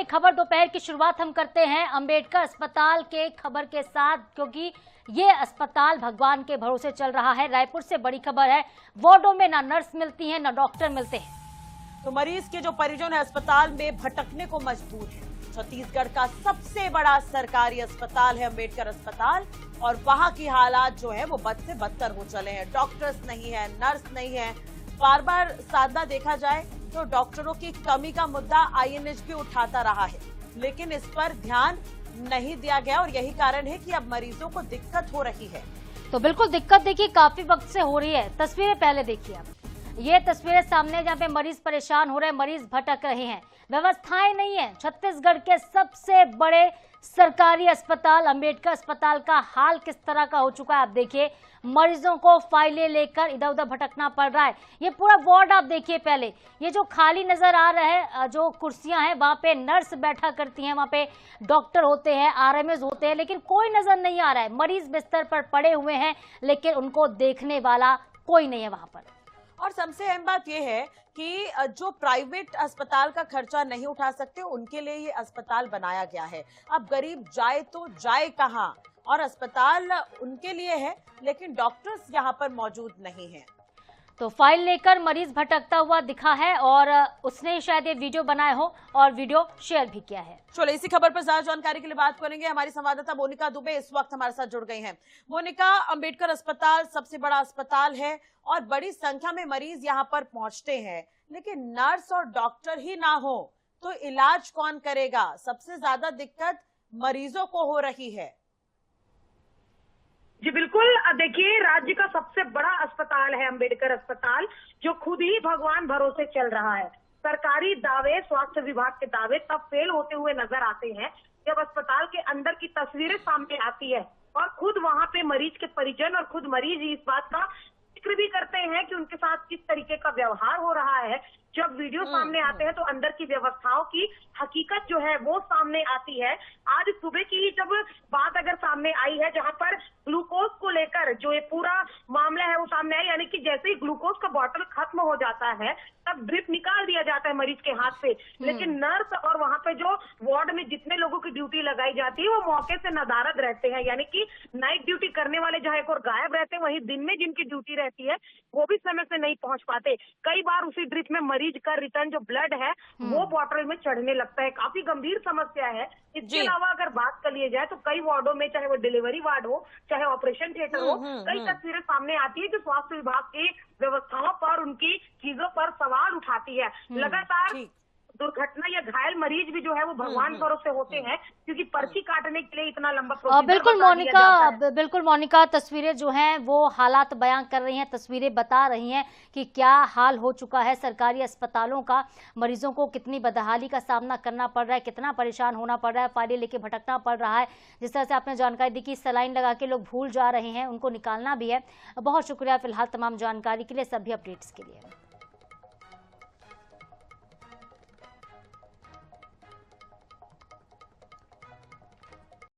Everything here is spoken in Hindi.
खबर दोपहर की शुरुआत हम करते हैं अंबेडकर अस्पताल के खबर के साथ, क्योंकि ये अस्पताल भगवान के भरोसे चल रहा है। रायपुर से बड़ी खबर है, वार्डों में ना नर्स मिलती हैं ना डॉक्टर मिलते हैं। तो मरीज के जो परिजन है अस्पताल में भटकने को मजबूर है। छत्तीसगढ़ का सबसे बड़ा सरकारी अस्पताल है अंबेडकर अस्पताल, और वहां की हालात जो है वो बद से बदतर हो चले हैं। डॉक्टर्स नहीं है, नर्स नहीं है। बार बार साधना देखा जाए तो डॉक्टरों की कमी का मुद्दा आईएनएच भी उठाता रहा है, लेकिन इस पर ध्यान नहीं दिया गया और यही कारण है कि अब मरीजों को दिक्कत हो रही है। तो बिल्कुल दिक्कत देखिए काफी वक्त से हो रही है। तस्वीरें पहले देखिए आप, ये तस्वीरें सामने जहाँ पे मरीज परेशान हो रहे हैं, मरीज भटक रहे हैं, व्यवस्थाएं नहीं है। छत्तीसगढ़ के सबसे बड़े सरकारी अस्पताल अंबेडकर अस्पताल का हाल किस तरह का हो चुका है आप देखिए। मरीजों को फाइलें लेकर इधर उधर भटकना पड़ रहा है। ये पूरा वार्ड आप देखिए पहले, ये जो खाली नजर आ रहा है, जो कुर्सियां हैं वहां पे नर्स बैठा करती हैं, वहां पे डॉक्टर होते हैं, आरएमएस होते हैं, लेकिन कोई नजर नहीं आ रहा है। मरीज बिस्तर पर पड़े हुए हैं, लेकिन उनको देखने वाला कोई नहीं है वहां पर। और सबसे अहम बात यह है कि जो प्राइवेट अस्पताल का खर्चा नहीं उठा सकते उनके लिए ये अस्पताल बनाया गया है। अब गरीब जाए तो जाए कहां, और अस्पताल उनके लिए है लेकिन डॉक्टर्स यहां पर मौजूद नहीं है। तो फाइल लेकर मरीज भटकता हुआ दिखा है और उसने शायद ये वीडियो बनाया हो और वीडियो शेयर भी किया है। चलो इसी खबर पर ज्यादा जानकारी के लिए बात करेंगे। हमारी संवाददाता मोनिका दुबे इस वक्त हमारे साथ जुड़ गई हैं। मोनिका, अंबेडकर अस्पताल सबसे बड़ा अस्पताल है और बड़ी संख्या में मरीज यहाँ पर पहुंचते हैं, लेकिन नर्स और डॉक्टर ही ना हो तो इलाज कौन करेगा? सबसे ज्यादा दिक्कत मरीजों को हो रही है। जी बिल्कुल, देखिए राज्य का सबसे बड़ा अस्पताल है अंबेडकर अस्पताल, जो खुद ही भगवान भरोसे चल रहा है। सरकारी दावे, स्वास्थ्य विभाग के दावे तब फेल होते हुए नजर आते हैं जब अस्पताल के अंदर की तस्वीरें सामने आती है और खुद वहां पे मरीज के परिजन और खुद मरीज इस बात का जिक्र भी करते हैं कि उनके साथ किस तरीके का व्यवहार हो रहा है। जब वीडियो सामने आते हैं तो अंदर की व्यवस्थाओं की हकीकत जो है वो सामने आती है। आज सुबह की ही जब बात अगर सामने आई है, जहां पर ग्लूकोज को लेकर जो ये पूरा मामला है वो सामने आया, यानी कि जैसे ही ग्लूकोज का बॉटल खत्म हो जाता है तब ड्रिप निकाल दिया जाता है मरीज के हाथ से, लेकिन नर्स और वहां पे जो वार्ड में जितने लोगों की ड्यूटी लगाई जाती है वो मौके से नदारद रहते हैं, यानी कि नाइट ड्यूटी करने वाले जहाँ एक और गायब रहते हैं, वहीं दिन में जिनकी ड्यूटी रहती है वो भी समय से नहीं पहुंच पाते। कई बार उसी ड्रिप में मरीज का रिटर्न जो ब्लड है वो बॉटल में चढ़ने लगता है। काफी गंभीर समस्या है। इसके अलावा अगर बात कर लिया जाए तो कई वार्डों में, चाहे वो डिलीवरी वार्ड हो चाहे ऑपरेशन थिएटर हो, कई तस्वीरें सामने आती है जो स्वास्थ्य विभाग की व्यवस्थाओं पर, उनकी चीजों पर सवाल उठाती है। लगातार दुर्घटना या घायल मरीज भी जो है वो भगवान भरोसे होते हैं, क्योंकि पर्ची काटने के लिए इतना लंबा प्रोसीजर बिल्कुल मोनिका, तस्वीरें जो हैं वो हालात बयां कर रही हैं, तस्वीरें बता रही हैं कि क्या हाल हो चुका है सरकारी अस्पतालों का। मरीजों को कितनी बदहाली का सामना करना पड़ रहा है, कितना परेशान होना पड़ रहा है, फाइलें लेके भटकना पड़ रहा है। जिस तरह से आपने जानकारी दी कि सलाइन लगा के लोग भूल जा रहे हैं, उनको निकालना भी है। बहुत शुक्रिया फिलहाल तमाम जानकारी के लिए, सभी अपडेट्स के लिए।